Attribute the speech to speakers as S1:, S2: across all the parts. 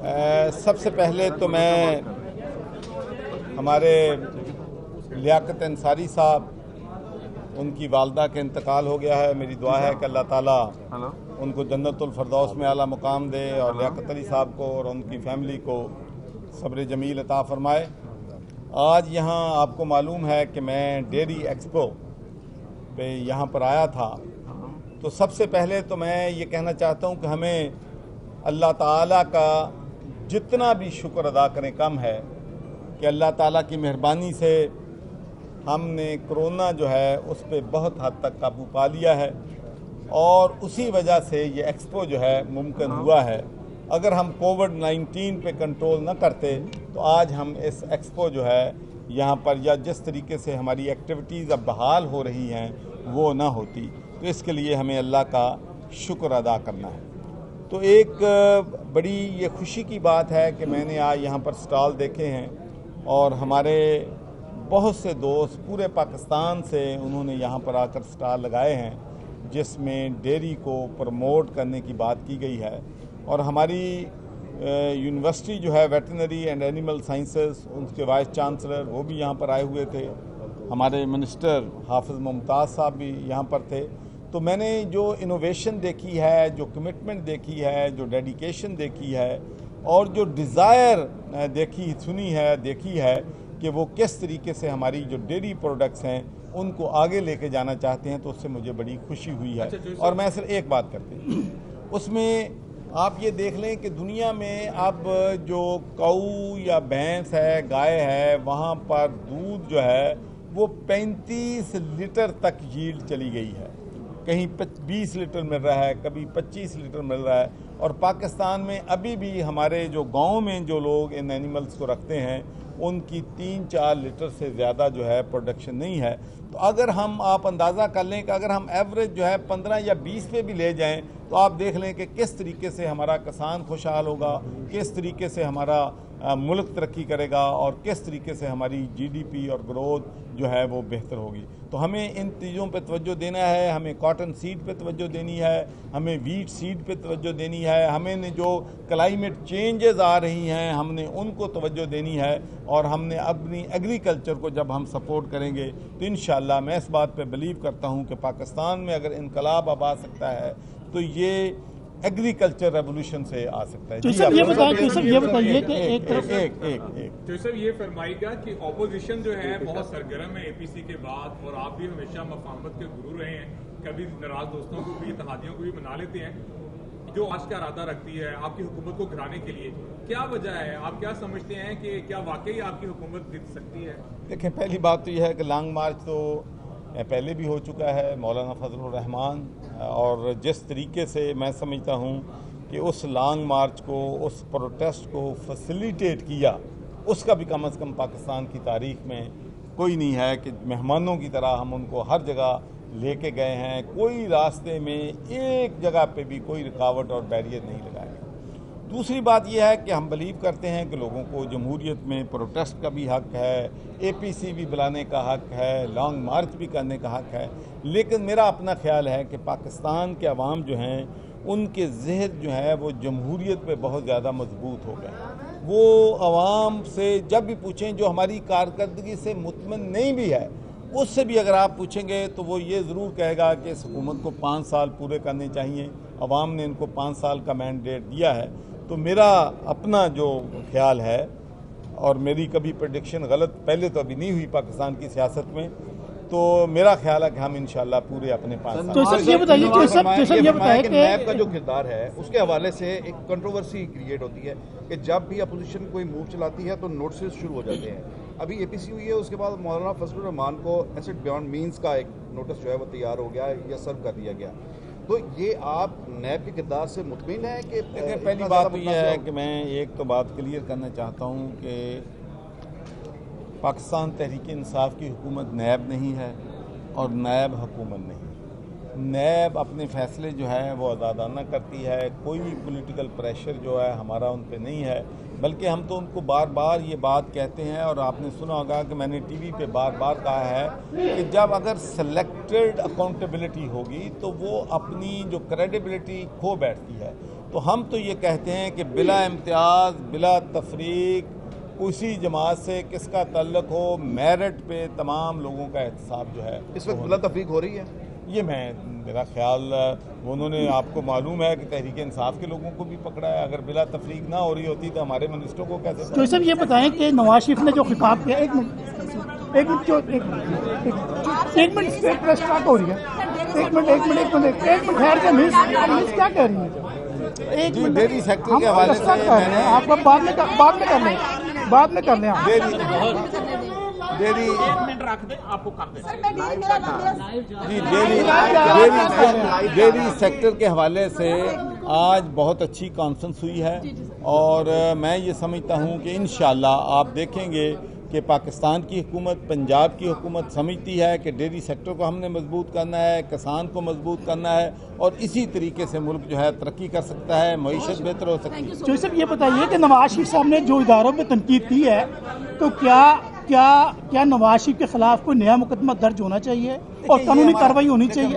S1: سب سے پہلے تو میں ہمارے لیاقت انصاری صاحب، ان کی والدہ کے انتقال ہو گیا ہے. میری دعا ہے کہ اللہ تعالیٰ ان کو جنت الفردوس میں اعلیٰ مقام دے اور لیاقت علی صاحب کو اور ان کی فیملی کو صبر جمیل عطا فرمائے. آج یہاں آپ کو معلوم ہے کہ میں ڈیری ایکسپو پہ یہاں پر آیا تھا، تو سب سے پہلے تو میں یہ کہنا چاہتا ہوں کہ ہمیں اللہ تعالیٰ کا جتنا بھی شکر ادا کریں کم ہے کہ اللہ تعالیٰ کی مہربانی سے ہم نے کرونا جو ہے اس پہ بہت حد تک قابو پا لیا ہے اور اسی وجہ سے یہ ایکسپو جو ہے ممکن ہوا ہے. اگر ہم کووڈ-19 پہ کنٹرول نہ کرتے تو آج ہم اس ایکسپو جو ہے یہاں پر یا جس طریقے سے ہماری ایکٹیویٹیز اب بحال ہو رہی ہیں وہ نہ ہوتی. تو اس کے لیے ہمیں اللہ کا شکر ادا کرنا ہے. تو ایک بڑی یہ خوشی کی بات ہے کہ میں نے آج یہاں پر سٹال دیکھے ہیں اور ہمارے بہت سے دوست پورے پاکستان سے انہوں نے یہاں پر آ کر سٹال لگائے ہیں جس میں ڈیری کو پروموٹ کرنے کی بات کی گئی ہے. اور ہماری یونیورسٹی جو ہے ویٹرنری اینڈ اینیمل سائنسز، ان کے وائس چانسلر وہ بھی یہاں پر آئے ہوئے تھے. ہمارے منسٹر حافظ ممتاز صاحب بھی یہاں پر تھے. تو میں نے جو انوویشن دیکھی ہے، جو کمٹمنٹ دیکھی ہے، جو ڈیڈیکیشن دیکھی ہے اور جو ڈیزائر دیکھی ہے کہ وہ کس طریقے سے ہماری جو ڈیری پروڈکٹس ہیں ان کو آگے لے کے جانا چاہتے ہیں، تو اس سے مجھے بڑی خوشی ہوئی ہے. اور میں صرف ایک بات کرتے ہیں، اس میں آپ یہ دیکھ لیں کہ دنیا میں اب جو کاؤ یا بھینس ہے، گائے ہے، وہاں پر دودھ جو ہے وہ 35 لیٹر تک ییلڈ چلی گئی ہے. کہیں 20 لیٹر مل رہا ہے، کبھی 25 لیٹر مل رہا ہے. اور پاکستان میں ابھی بھی ہمارے جو گاؤں میں جو لوگ ان اینیملز کو رکھتے ہیں ان کی 3-4 لیٹر سے زیادہ جو ہے پروڈکشن نہیں ہے. تو اگر آپ اندازہ کر لیں کہ اگر ہم ایوریج جو ہے 15 یا 20 پہ بھی لے جائیں تو آپ دیکھ لیں کہ کس طریقے سے ہمارا کسان خوشحال ہوگا، کس طریقے سے ہمارا ملک ترقی کرے گا اور کس طریقے سے ہماری جی ڈی پی اور گروتھ جو ہے وہ بہتر ہوگی. تو ہمیں ان چیزوں پہ توجہ دینا ہے. ہمیں کاٹن سیڈ پہ توجہ دینی ہے، ہمیں ویٹ سیڈ پہ توجہ دینی ہے، ہمیں نے جو کلائمیٹ چینجز آ رہی ہیں ہم نے ان کو توجہ دینی ہے. اور ہم نے اپنی ایگریکلچر کو جب ہم سپورٹ کریں گے تو انشاءاللہ میں اس بات پہ بلیو کرتا ہوں کہ پاکستان میں اگر انقلاب اب آ سکتا ہے تو یہ ایگریکلچر ریولوشن سے آ سکتا ہے.
S2: تو سر یہ بتائیے کہ ایک طرف
S3: تو سر یہ فرمائے گا کہ اپوزیشن جو ہے بہت سرگرم ہے اے پی سی کے بعد، اور آپ بھی ہمیشہ مفاہمت کے گرو رہے ہیں، کبھی ناراض دوستوں کو بھی، اتحادیوں کو بھی منا لیتے ہیں، جو آج کا ارادہ رکھتی ہے آپ کی حکومت کو گرانے کے لیے. کیا وجہ ہے؟ آپ کیا سمجھتے ہیں کہ کیا واقعی آپ کی حکومت جیت سکتی ہے؟
S1: دیکھیں، پہلی بات تو یہ ہے کہ لانگ مارچ تو پہلے بھی ہو چکا ہے مولانا فضل الرحمان، اور جس طریقے سے میں سمجھتا ہوں کہ اس لانگ مارچ کو، اس پروٹیسٹ کو فیسیلیٹیٹ کیا، اس کا بھی کم از کم پاکستان کی تاریخ میں کوئی نہیں ہے کہ مہمانوں کی طرح ہم ان کو ہر جگہ لے کے گئے ہیں. کوئی راستے میں ایک جگہ پہ بھی کوئی رکاوٹ اور بیریئر نہیں لگائے. دوسری بات یہ ہے کہ ہم بلیو کرتے ہیں کہ لوگوں کو جمہوریت میں پروٹیسٹ کا بھی حق ہے، اے پی سی بھی بلانے کا حق ہے، لانگ مارچ بھی کرنے کا حق ہے. لیکن میرا اپنا خیال ہے کہ پاکستان کے عوام جو ہیں ان کے ذہن جو ہے وہ جمہوریت پہ بہت زیادہ مضبوط ہو گئے. وہ عوام سے جب بھی پوچھیں جو ہماری کارکردگی سے مطمئن نہیں بھی ہے، اس سے بھی اگر آپ پوچھیں گے تو وہ یہ ضرور کہے گا کہ اس حکومت کو 5 سال پورے کرنے چاہیے. عوام نے ان کو 5 سال کا مینڈیٹ دیا ہے. تو میرا اپنا جو خیال ہے، اور میری کبھی پریڈکشن غلط پہلے تو ابھی نہیں ہوئی پاکستان کی سیاست میں، تو میرا خیال ہے کہ ہم انشاءاللہ پورے اپنے 5 سال.
S2: تو سر یہ بتائیے کہ
S4: نیب کا جو کردار ہے اس کے حوالے سے ایک کنٹروورسی کریٹ ہوتی ہے کہ جب بھی اپوزیشن کوئی موو چلاتی ہے تو نوٹسز شروع ہو جاتے ہیں. ابھی اے پی سی ہوئی ہے، اس کے بعد مولانا فضل الرحمان کو ایسٹ بیانڈ مینز کا ایک نوٹس جو ہے وہ تیار ہو گیا یا سرو کر دیا گیا. تو یہ آپ نیب کے کردار سے مطمئن ہیں کہ
S1: پہلی بات تو یہ ہے کہ میں ایک تو بات کلیئر کرنا چاہتا ہوں کہ پاکستان تحریک انصاف کی حکومت نیب نہیں ہے اور نیب حکومت نہیں. نیب اپنے فیصلے جو ہے وہ آزادانہ کرتی ہے. کوئی پولیٹیکل پریشر جو ہے ہمارا ان پہ نہیں ہے، بلکہ ہم تو ان کو بار بار یہ بات کہتے ہیں، اور آپ نے سنا ہوگا کہ میں نے ٹی وی پہ بار بار کہا ہے کہ جب اگر سلیکٹڈ اکاؤنٹیبلٹی ہوگی تو وہ اپنی جو کریڈیبلٹی کھو بیٹھتی ہے. تو ہم تو یہ کہتے ہیں کہ بلا امتیاز بلا تفریق اسی جماعت سے کس کا تعلق ہو، میرٹ پہ تمام لوگوں کا احتساب جو ہے
S4: اس وقت بلا تفریق ہو رہی ہے؟
S1: یہ میرا خیال انہوں نے آپ کو معلوم ہے کہ تحریک انصاف کے لوگوں کو بھی پکڑا ہے. اگر بلا تفریق نہ ہو رہی ہوتی تو ہمارے منسٹروں کو کیسے
S2: چوہدری صاحب یہ بتائیں کہ نواز شریف نے جو خطاب کیا، ایک منٹ اسٹارٹ ہو رہی ہے، ایک منٹ خیر کے منس کیا کہہ رہی ہے؟
S1: جی ڈیری سیکٹر کے حوالے سے
S2: آپ بعد میں کر لیں
S1: ڈیری سیکٹر کے حوالے سے آج بہت اچھی کانفرنس ہوئی ہے، اور میں یہ سمجھتا ہوں کہ انشاءاللہ آپ دیکھیں گے کہ پاکستان کی حکومت، پنجاب کی حکومت سمجھتی ہے کہ ڈیری سیکٹر کو ہم نے مضبوط کرنا ہے، کسان کو مضبوط کرنا ہے، اور اسی طریقے سے ملک جو ہے ترقی کر سکتا ہے، معیشت بہتر ہو سکتی ہے.
S2: چوہدری صاحب یہ بتائیے کہ نواز شریف صاحب نے جو اداروں پہ تنقید کی ہے، تو کیا نواز شریف کے خلاف کوئی نیا مقدمہ درج ہونا چاہیے اور قانونی کارروائی ہونی چاہیے؟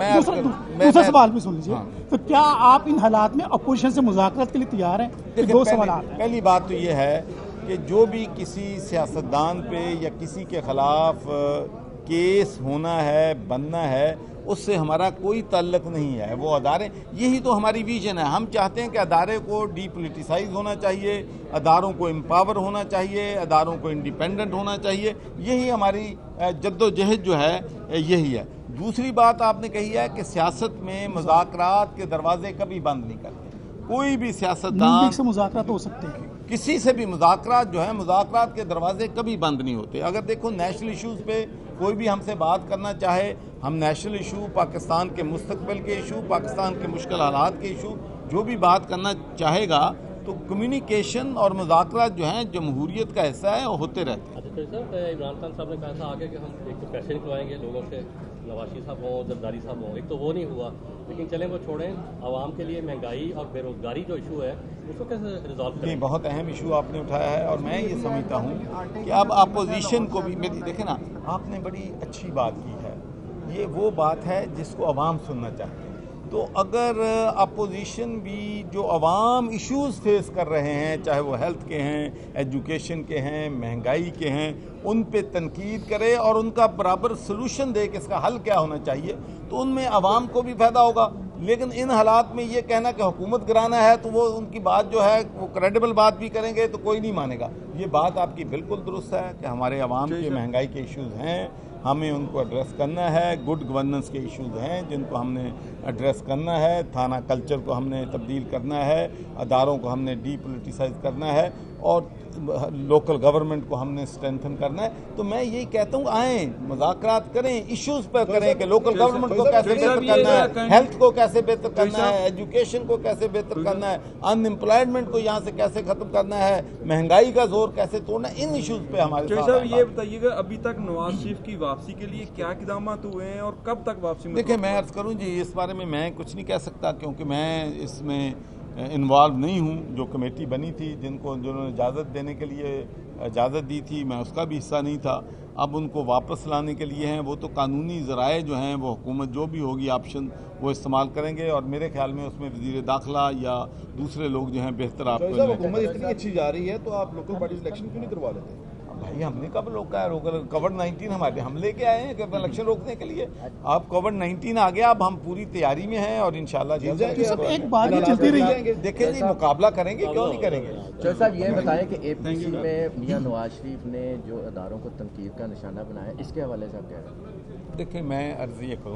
S2: دوسرا سوال بھی سن لیجیے، تو کیا آپ ان حالات میں اپوزیشن سے مذاکرات کے لیے تیار ہیں؟ دو سوالات.
S1: پہلی بات تو یہ ہے کہ جو بھی کسی سیاستدان پہ یا کسی کے خلاف کیس ہونا ہے، بننا ہے، اس سے ہمارا کوئی تعلق نہیں ہے. وہ ادارے، یہی تو ہماری ویژن ہے. ہم چاہتے ہیں کہ ادارے کو ڈی پولیٹیسائز ہونا چاہیے، اداروں کو امپاور ہونا چاہیے، اداروں کو انڈیپینڈنٹ ہونا چاہیے. یہی ہماری جد و جہد جو ہے یہی ہے. دوسری بات آپ نے کہی ہے کہ سیاست میں مذاکرات کے دروازے کبھی بند نہیں کرتے. کوئی بھی سیاستدان
S2: سے مذاکرات ہو سکتے ہیں،
S1: کسی سے بھی مذاکرات جو ہے، مذاکرات کے دروازے کبھی بند نہیں ہوتے. اگر دیکھو نیشنل ایشوز پہ کوئی بھی ہم سے بات کرنا چاہے، ہم نیشنل ایشو، پاکستان کے مستقبل کے ایشو، پاکستان کے مشکل حالات کے ایشو جو بھی بات کرنا چاہے گا، تو کمیونیکیشن اور مذاکرات جو ہیں جمہوریت کا حصہ ہے اور ہوتے رہتے ہیں.
S5: عمران خان صاحب نے کہا تھا آگے کہ ہم ایک تو پیسے نکلوائیں گے لوگوں سے، نواز شریف صاحب ہوں، زرداری صاحب ہوں، ایک تو وہ نہیں ہوا. لیکن چلیں وہ چھوڑیں، عوام کے لیے مہنگائی اور بے روزگاری جو ایشو ہے اس کو کیسے ریزالو کریں؟
S1: بہت اہم ایشو آپ نے اٹھایا ہے، اور میں یہ سمجھتا ہوں کہ اب اپوزیشن کو بھی میری دیکھیں نا، آپ نے بڑی اچھی بات کی ہے. یہ وہ بات ہے جس کو عوام سننا چاہتے ہیں. تو اگر اپوزیشن بھی جو عوام ایشوز فیس کر رہے ہیں، چاہے وہ ہیلتھ کے ہیں، ایجوکیشن کے ہیں، مہنگائی کے ہیں، ان پہ تنقید کرے اور ان کا برابر سلوشن دے کہ اس کا حل کیا ہونا چاہیے، تو ان میں عوام کو بھی فائدہ ہوگا. لیکن ان حالات میں یہ کہنا کہ حکومت گرانا ہے تو وہ ان کی بات جو ہے وہ کریڈیبل بات بھی کریں گے تو کوئی نہیں مانے گا. یہ بات آپ کی بالکل درست ہے کہ ہمارے عوام کے مہنگائی کے ایشوز ہیں، ہمیں ان کو ایڈریس کرنا ہے. گڈ گورننس کے ایشوز ہیں جن کو ہم نے ایڈریس کرنا ہے. تھانہ کلچر کو ہم نے تبدیل کرنا ہے، اداروں کو ہم نے ڈی پولیٹیسائز کرنا ہے، اور لوکل گورنمنٹ کو ہم نے اسٹرینتھن کرنا ہے. تو میں یہی کہتا ہوں آئیں مذاکرات کریں، ایشوز پر کریں کہ لوکل گورنمنٹ کو کیسے بہتر کرنا ہے، ہیلتھ کو کیسے بہتر کرنا ہے، ایجوکیشن کو کیسے بہتر کرنا ہے، ان امپلائمنٹ کو یہاں سے کیسے ختم کرنا ہے، مہنگائی کا زور کیسے توڑنا ہے. ان ایشوز پہ ہمارے ساتھ
S6: صاحب یہ بتائیے گا ابھی تک نواز شریف کی واپسی کے لیے کیا اقدامات ہوئے ہیں اور کب تک واپسی؟
S1: دیکھیں میں عرض کروں جی، اس بارے میں کچھ نہیں کہہ سکتا کیونکہ میں اس میں انوالو نہیں ہوں. جو کمیٹی بنی تھی جنہوں نے اجازت دینے کے لیے اجازت دی تھی، میں اس کا بھی حصہ نہیں تھا. اب ان کو واپس لانے کے لیے ہیں، وہ تو قانونی ذرائع جو ہیں وہ حکومت جو بھی ہوگی آپشن وہ استعمال کریں گے، اور میرے خیال میں اس میں وزیر داخلہ یا دوسرے لوگ جو ہیں بہتر آپ کو.
S4: حکومت اتنی اچھی جا رہی ہے تو آپ لوکل باڈیز الیکشن کیوں نہیں کروا لیتے؟
S1: بھائی ہم نے کب روکا ہے؟ کووڈ-19 ہمارے ہم لے کے آئے ہیں کہ الیکشن روکنے کے لیے. اب کووڈ-19 آ گیا، اب ہم پوری تیاری میں ہیں اور انشاءاللہ
S2: ایک بات یہ چلتی رہی ہے.
S1: دیکھیں جی مقابلہ کریں گے، کیوں نہیں کریں گے.
S7: چوہدری صاحب یہ بتائیں کہ اے پی سی میں میاں نواز شریف نے جو اداروں کو تنقید کا نشانہ بنایا، اس کے حوالے سے آپ کہہ رہے ہیں؟
S1: دیکھیں میں عرض یہ کروں